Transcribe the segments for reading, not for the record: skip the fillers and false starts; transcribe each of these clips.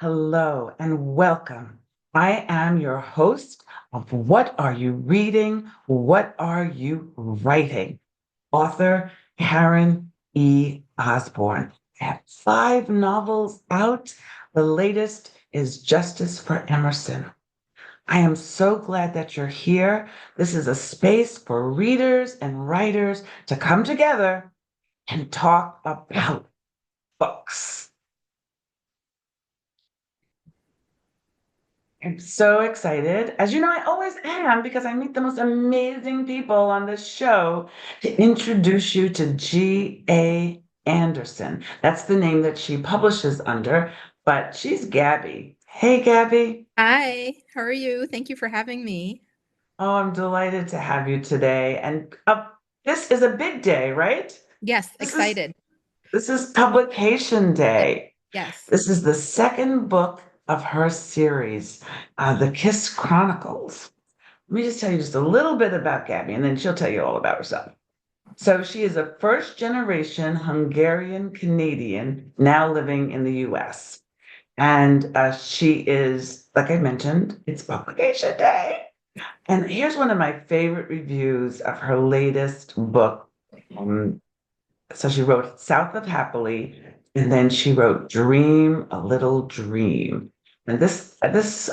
Hello and welcome. I am your host of What Are You Reading? What Are You Writing? Author Karen E. Osborne. I have five novels out. The latest is Justice for Emerson. I am so glad that you're here. This is a space for readers and writers to come together and talk about books. I'm so excited. As you know, I always am because I meet the most amazing people on this show to introduce you to G.A. Anderson. That's the name that she publishes under, but she's Gabby. Hey, Gabby. Hi, how are you? Thank you for having me. Oh, I'm delighted to have you today. And this is a big day, right? Yes, This is excited. this is publication Yes, day. yes. This is the second book of her series, The Kiss Chronicles. Let me just tell you just a little bit about Gabby, and then she'll tell you all about herself. So, she is a first generation Hungarian Canadian now living in the US. And she is, like I mentioned, it's publication day. And here's one of my favorite reviews of her latest book. Um, so, she wrote South of Happily, and then she wrote Dream a Little Dream. And this just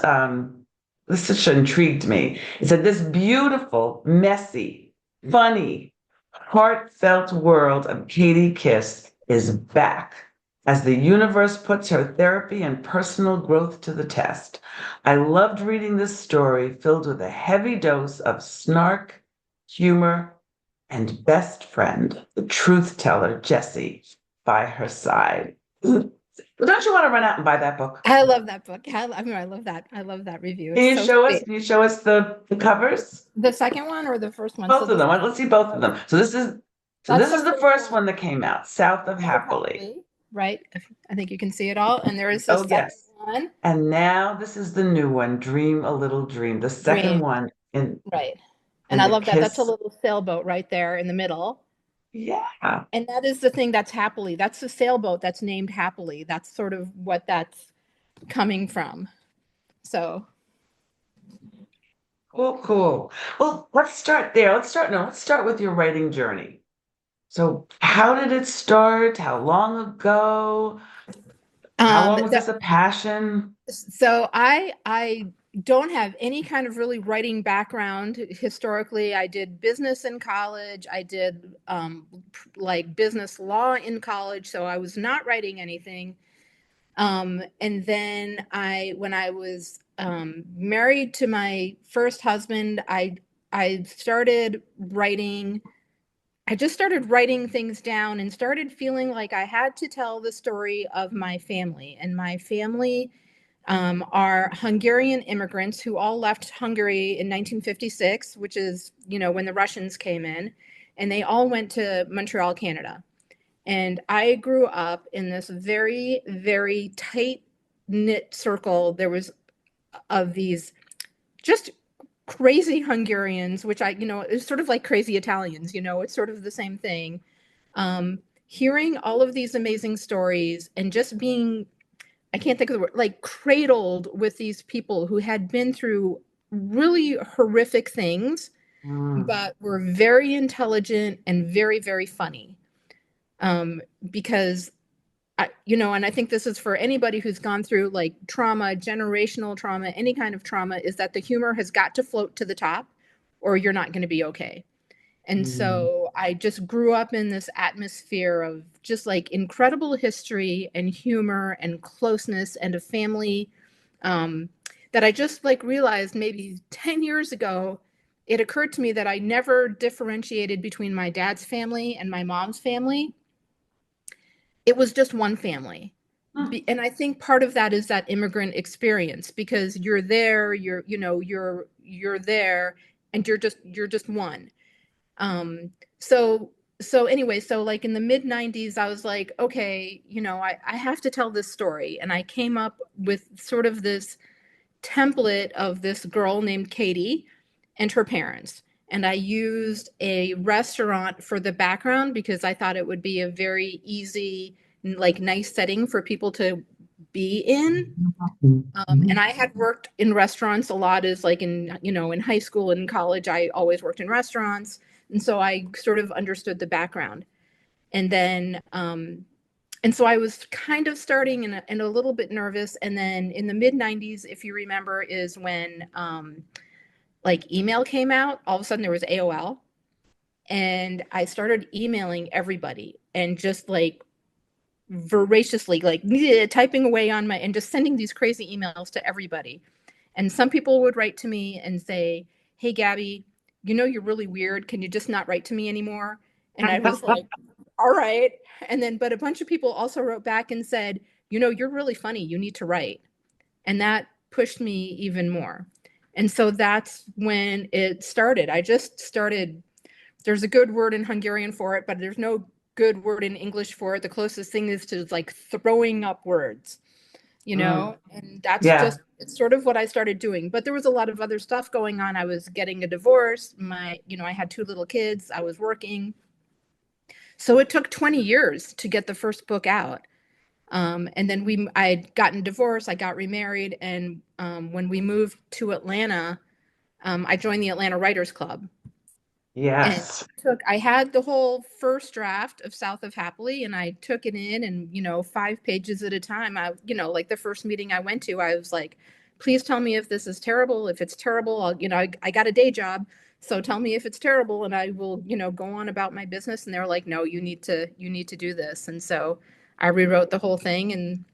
intrigued me. It said, this beautiful, messy, funny, heartfelt world of Katie Kiss is back as the universe puts her therapy and personal growth to the test. I loved reading this story filled with a heavy dose of snark, humor, and best friend, the truth teller, Jessie, by her side. Don't you want to run out and buy that book? I love that book. I love that. I love that review. Can It's you so show us? sweet. Can you show us the covers? The second one or the first one? So Both of the them. second Let's see both of one, them. So that's this the is the first first one. one that came out, South of South of Happily. Happily, right? I think you can see it all. And there is the Oh second yes. one, And now this is the new one, Dream a Little Dream, the second Dream, one right? And in I the love that. That's a Kiss. little sailboat right there in the middle. Yeah. And that is the thing that's happily. That's the sailboat that's named Happily. That's sort of what that's coming from. So Cool, cool. Well, let's start there. Let's start with your writing journey. So how did it start? How long ago? How long was the this a passion? So I don't have any kind of really writing background historically. I did business in college. I did like business law in college, so I was not writing anything. And then when I was married to my first husband, I started writing. I just started writing things down and started feeling like I had to tell the story of my family. And my family are Hungarian immigrants who all left Hungary in 1956, which is, when the Russians came in, and they all went to Montreal, Canada. And I grew up in this very, very tight knit circle. There was of these just crazy Hungarians, which it's sort of like crazy Italians, it's sort of the same thing. Hearing all of these amazing stories and just being, I can't think of the word, like cradled with these people who had been through really horrific things, Mm, but were very intelligent and very, very funny. Because and I think this is for anybody who's gone through like trauma, generational trauma, any kind of trauma, is that the humor has got to float to the top or you're not going to be okay. And mm, so I just grew up in this atmosphere of just like incredible history and humor and closeness and a family, um, that I just like realized maybe 10 years ago, it occurred to me that I never differentiated between my dad's family and my mom's family. It was just one family. mm, And I think part of that is that immigrant experience because you're there, you're there and you're just one. Um, so anyway, so like in the mid 90s, I was like, okay, I have to tell this story. And I came up with sort of this template of this girl named Katie and her parents. And I used a restaurant for the background because I thought it would be a very easy, like nice setting for people to be in. And I had worked in restaurants a lot as like in, in high school and college, I always worked in restaurants. And so I sort of understood the background. And then, and so I was kind of starting and a little bit nervous. And then in the mid 90s, if you remember, is when like email came out. All of a sudden there was AOL. And I started emailing everybody and just like voraciously, like typing away on my and just sending these crazy emails to everybody. And some people would write to me and say, "Hey, Gabby, you're really weird. Can you just not write to me anymore?" And I was like, "All right." And then, but a bunch of people also wrote back and said, "You're really funny. You need to write." And that pushed me even more. And so that's when it started. I just started. There's a good word in Hungarian for it, but there's no good word in English for it. The closest thing is to like throwing up words, and that's Yeah. just it's sort of what I started doing. But there was a lot of other stuff going on. I was getting a divorce. I had two little kids. I was working. So it took 20 years to get the first book out. And then I had gotten divorced, I got remarried, and when we moved to Atlanta, I joined the Atlanta Writers Club. And Yes. I had the whole first draft of South of Happily, and I took it in, and 5 pages at a time. Like the first meeting I went to, I was like, please tell me if this is terrible. If it's terrible, I got a day job, so tell me if it's terrible, and I will go on about my business. And they were like, no, you need to do this. And so I rewrote the whole thing, and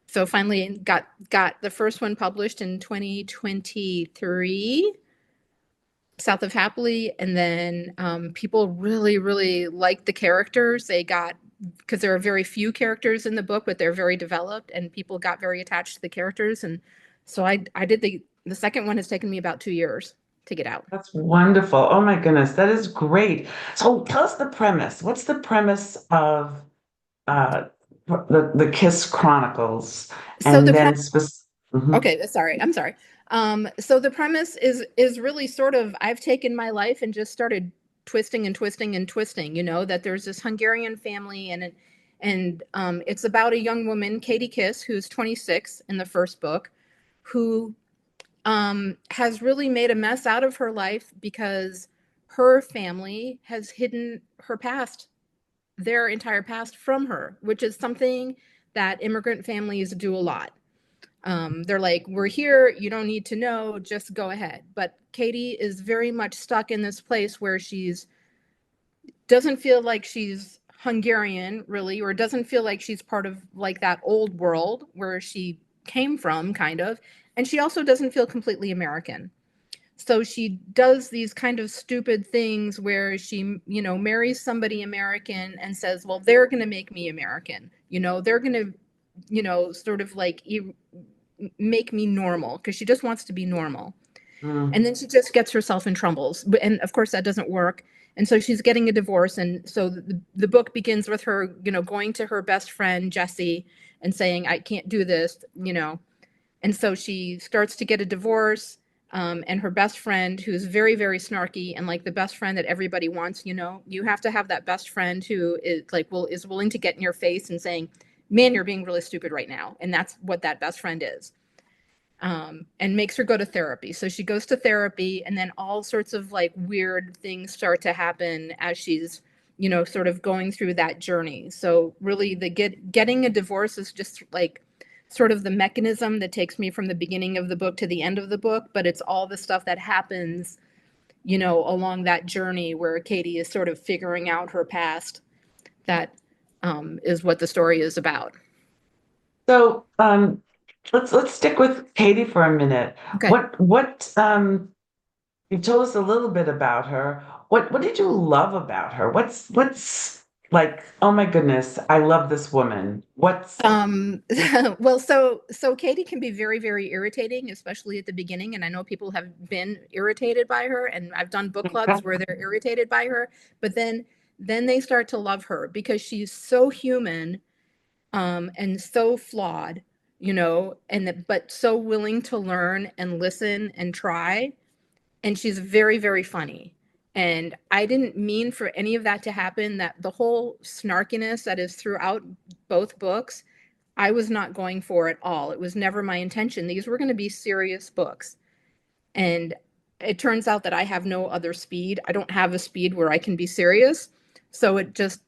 so finally got the first one published in 2023, South of Happily. And then people really, really liked the characters. Because there are very few characters in the book, but they're very developed, and people got very attached to the characters. And so I did the second one has taken me about 2 years to get out. That's wonderful. Oh my goodness, that is great. So tell us the premise. What's the premise of uh, the Kiss Chronicles? So And the then pre- Mhm. okay, sorry, I'm sorry. So the premise is really sort of I've taken my life and just started twisting and twisting and twisting. That there's this Hungarian family, and it's about a young woman, Katie Kiss, who's 26 in the first book, who has really made a mess out of her life because her family has hidden her past, their entire past from her, which is something that immigrant families do a lot. They're like, we're here, you don't need to know, just go ahead. But Katie is very much stuck in this place where she's doesn't feel like she's Hungarian really, or doesn't feel like she's part of like that old world where she came from, kind of. And she also doesn't feel completely American. So she does these kind of stupid things where she, marries somebody American and says, well, they're going to make me American. They're going to, sort of like make me normal, because she just wants to be normal. And Mm. then she just gets herself in troubles. And of course, that doesn't work. And so she's getting a divorce. And so the book begins with her, going to her best friend, Jessie, and saying, I can't do this. And so she starts to get a divorce. And her best friend, who's very, very snarky and like the best friend that everybody wants, you have to have that best friend who is like, is willing to get in your face and saying, man, you're being really stupid right now. And that's what that best friend is. And makes her go to therapy. So she goes to therapy, and then all sorts of like weird things start to happen as she's, sort of going through that journey. So really, the getting a divorce is just like sort of the mechanism that takes me from the beginning of the book to the end of the book, but it's all the stuff that happens, along that journey where Katie is sort of figuring out her past. That is what the story is about. So let's stick with Katie for a minute. Okay. What you told us a little bit about her. What did you love about her? What's like, oh my goodness, I love this woman. What's Um, well, so Katie can be very, very irritating, especially at the beginning. And I know people have been irritated by her, and I've done book clubs where they're irritated by her, but then they start to love her because she's so human, and so flawed, but so willing to learn and listen and try. And she's very, very funny. And I didn't mean for any of that to happen, that the whole snarkiness that is throughout both books, I was not going for at all. It was never my intention. These were going to be serious books. And it turns out that I have no other speed. I don't have a speed where I can be serious. So it just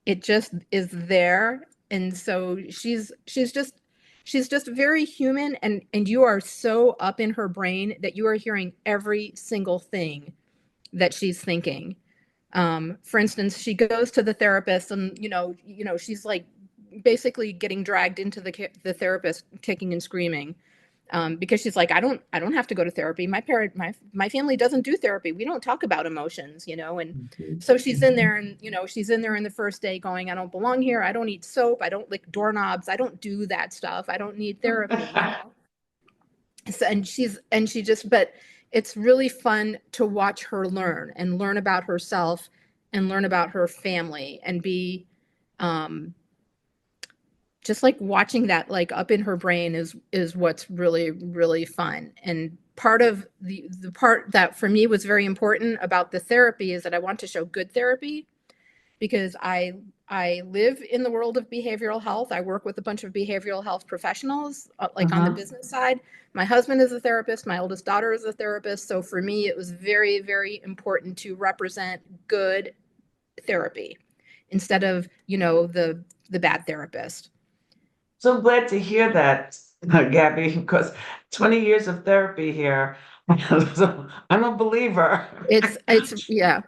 is there. And so she's just very human, and you are so up in her brain that you are hearing every single thing that she's thinking. For instance, she goes to the therapist, and she's like basically getting dragged into the therapist kicking and screaming, because she's like, I don't have to go to therapy. My family doesn't do therapy. We don't talk about emotions, and Mhm. so she's in there, and she's in there in the first day going, I don't belong here. I don't eat soap. I don't lick doorknobs. I don't do that stuff. I don't need therapy. So, and she just, but it's really fun to watch her learn about herself and learn about her family and be, um, just like watching that like up in her brain is what's really really fun. And part of the part that for me was very important about the therapy is that I want to show good therapy, because I live in the world of behavioral health. I work with a bunch of behavioral health professionals, like on the Uh-huh. business side. My husband is a therapist, my oldest daughter is a therapist, so for me it was very very important to represent good therapy instead of the bad therapist. So glad to hear that, Gabby, because 20 years of therapy here. So I'm a believer. It's yeah.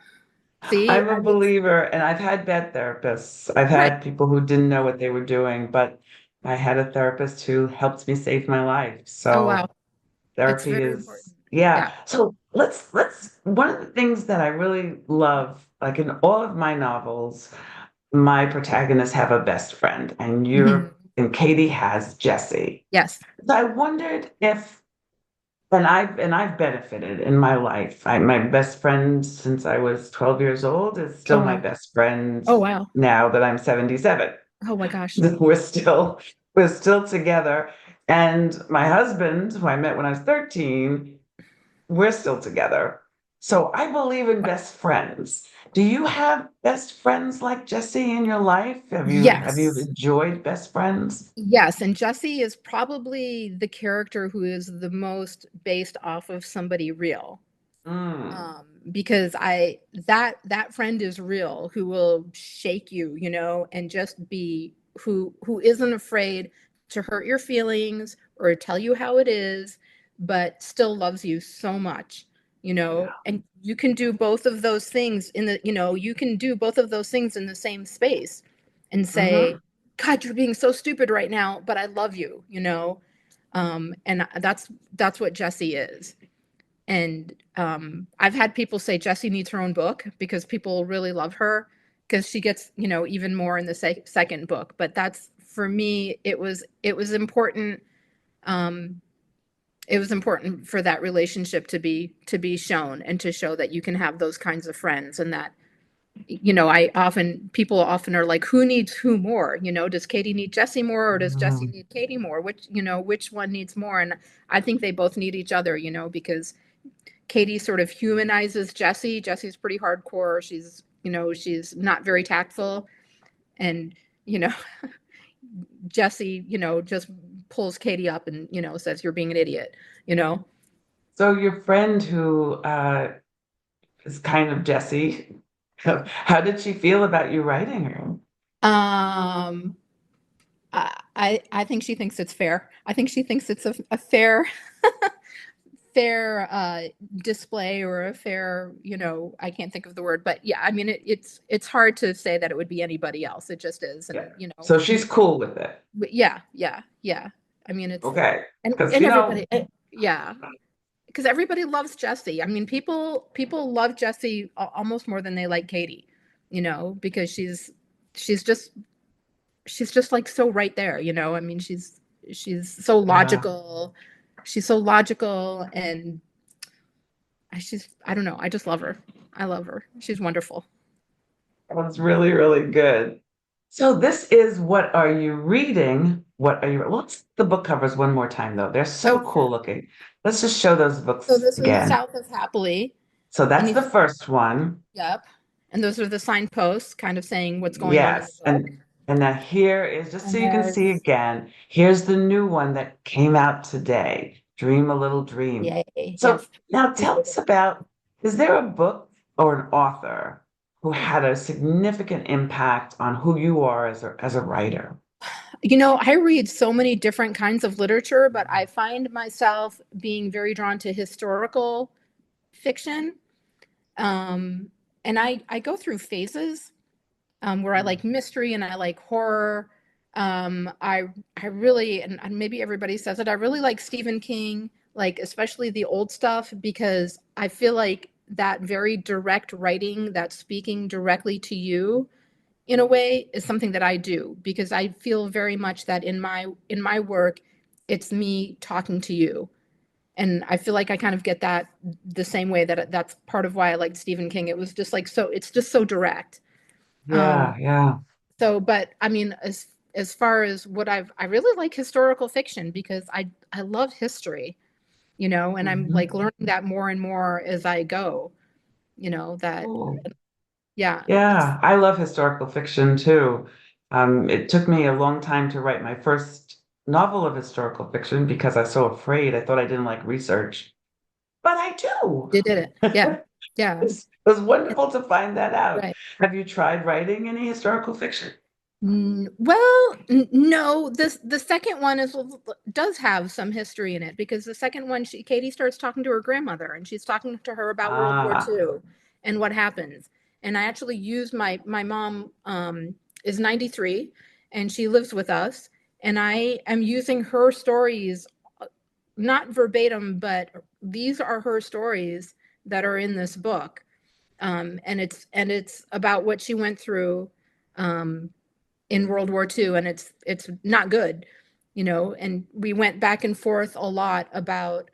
See, I'm a I mean, believer, and I've had bad therapists. I've right. had people who didn't know what they were doing, but I had a therapist who helped me save my life. Oh wow. So It's therapy very is, important. yeah. Yeah. So let's one of the things that I really love, like in all of my novels, my protagonists have a best friend, and Mhm. Katie has Jesse. Yes. So I wondered if, and I've benefited in my life. My best friend since I was 12 years old is Oh still my wow. best friend Oh wow. now that I'm 77. Oh my gosh. We're still together. And my husband, who I met when I was 13, we're still together. So I believe in best friends. Do you have best friends like Jesse in your life? Have you Yes. enjoyed best friends? Yes, and Jesse is probably the character who is the most based off of somebody real. Mm. Because that friend is real, who will shake you, and just be who isn't afraid to hurt your feelings or tell you how it is, but still loves you so much, Yeah. and you can do both of those things you can do both of those things in the same space and Hmm. say, God, you're being so stupid right now, but I love you, and that's what Jesse is. And I've had people say Jessie needs her own book because people really love her, because she gets, even more in the second book. But that's, for me, it was important. Um, it was important for that relationship to be shown, and to show that you can have those kinds of friends. And that, people often are like, who needs who more? Does Katie need Jessie more, or does Jessie need Katie more? Which one needs more? And I think they both need each other, because Katie sort of humanizes Jessie. Jessie's pretty hardcore. She's not very tactful. And, you know, Jessie, just pulls Katie up and, says, you're being an idiot, you know? So your friend who is kind of Jesse, how did she feel about you writing her? Um, I think she thinks it's fair. I think she thinks it's a fair, fair display, or a fair, I can't think of the word, but yeah, I mean, it's hard to say that it would be anybody else. It just is. Yeah. And, So she's cool with it. yeah, yeah, yeah. I mean, it's, Okay. and Because, and everybody, yeah, because everybody loves Jesse. I mean, people love Jesse almost more than they like Katie, because she's just she's just like so right there, I mean, she's so yeah, logical. She's so logical, and I don't know, I just love her. I love her. She's wonderful. that's really, really good. So this is What Are You Reading? Let's the book covers one more time though. They're so Oh, cool sure. looking. Let's just show those So books this is again. South of Happily, So and that's you the see, first one. yep. And those are the signposts kind of saying what's going on in the Yes. book. And now here is, just so you can see Yes. again, here's the new one that came out today, Dream a Little Dream. Yay. So Yes. now tell Appreciate us it. about, is there a book or an author who had a significant impact on who you are as a writer? I read so many different kinds of literature, but I find myself being very drawn to historical fiction. Um, and I go through phases where I like mystery and I like horror. I really, and maybe everybody says it, I really like Stephen King, like especially the old stuff, because I feel like that very direct writing, that speaking directly to you in a way is something that I do because I feel very much that in my work, it's me talking to you. And I feel like I kind of get that the same way that that's part of why I liked Stephen King. It was just like so it's just so direct. Yeah, Um, yeah. but I mean, as far as what I really like historical fiction because I love history, and I'm like Mhm. learning that more and more as I go, that Cool. yeah, Yeah, I love historical fiction too. It took me a long time to write my first novel of historical fiction because I was so afraid. I thought I didn't like research, but I do. they did it. Yeah. Yeah. It was wonderful to find that out. Right. Have you tried writing any historical fiction? Well, no, the second one does have some history in it because the second one, Katie starts talking to her grandmother and she's talking to her about World War Ah, II and what happens. And I actually used my mom is 93 and she lives with us, and I am using her stories, not verbatim, but these are her stories that are in this book. And it's about what she went through. Um, in World War II, and it's not good, And we went back and forth a lot about,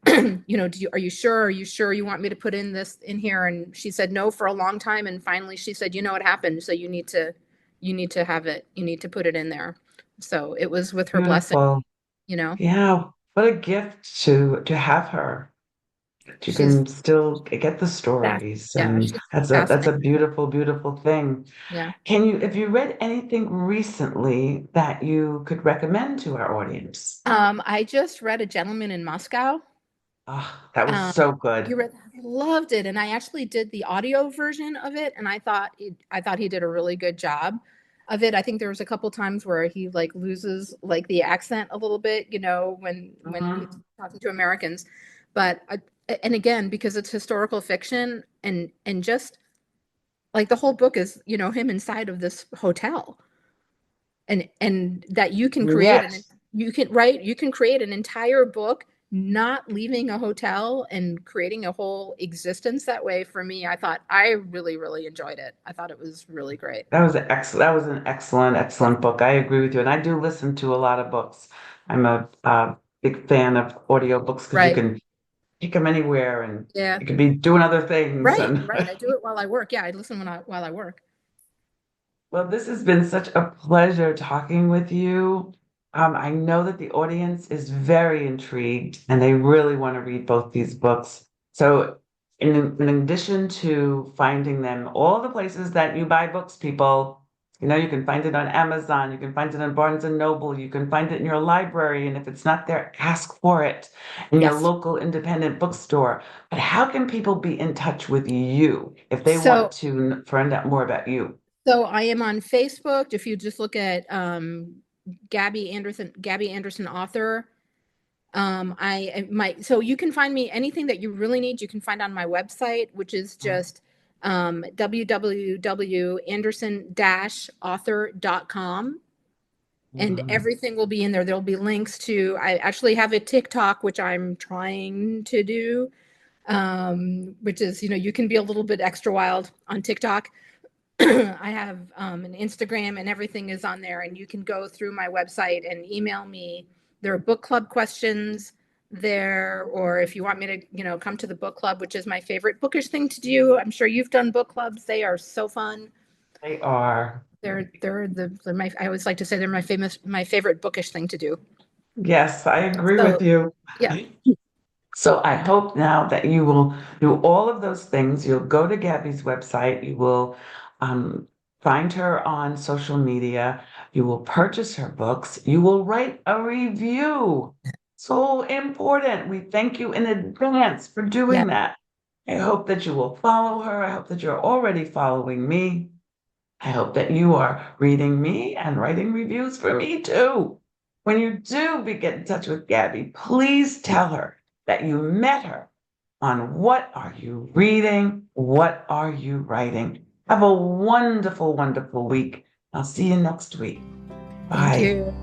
are you sure? Are you sure you want me to put in this in here? And she said no for a long time, and finally she said, what happened? So you need to have it. You need to put it in there. So it was with her blessing, beautiful. you know. Yeah, what a gift to have her. You She's can still get the fast. stories, Yeah, and she's that's a fascinating. beautiful, beautiful thing. Yeah. Have you read anything recently that you could recommend to our audience? I just read A Gentleman in Moscow. Oh, that was Um, so good. you read, loved it, and I actually did the audio version of it, and I thought he did a really good job of it. I think there was a couple times where he like loses like the accent a little bit, when he's Mhm. talking to Americans, but and again because it's historical fiction and just like the whole book is him inside of this hotel and that Yes, you can create an entire book not leaving a hotel and creating a whole existence that way. For me, I thought I really really enjoyed it. I thought it was really great. that was an excellent, Yeah. excellent book. I agree with you, and I do listen to a lot of books. I'm a big fan of audiobooks because you Right. can pick them anywhere, and Yeah. you could be doing other things. Right, And right, I do it while I work. Yeah, I listen while I work. well, this has been such a pleasure talking with you. I know that the audience is very intrigued and they really want to read both these books. So, in addition to finding them all the places that you buy books, people, you can find it on Amazon, you can find it on Barnes and Noble, you can find it in your library, and if it's not there, ask for it in your Yes. local independent bookstore. But how can people be in touch with you if they want So to find out more about you? so I am on Facebook. If you just look at Gabby Anderson author. I might, so you can find me anything that you really need. You can find on my website, which is just www.anderson-author.com. And Mhm. everything will be in there. There'll be links to, I actually have a TikTok, which I'm trying to do, which is, you can be a little bit extra wild on TikTok. I have an Instagram and everything is on there, and you can go through my website and email me. There are book club questions there, or if you want me to, come to the book club, which is my favorite bookish thing to do. I'm sure you've done book clubs. They are so fun. They are. They're my, I always like to say they're my favorite bookish thing to do. Yes, I agree with So you. yeah, So I hope now that you will do all of those things. You'll go to Gabby's website. You will um, find her on social media. You will purchase her books. You will write a review. So important. We thank you in advance for Yeah. doing that. I hope that you will follow her. I hope that you're already following me. I hope that you are reading me and writing reviews for me too. When you do get in touch with Gabby, please tell her that you met her on What Are You Reading? What Are You Writing? Have a wonderful, wonderful week. I'll see you next week. Thank Bye. you.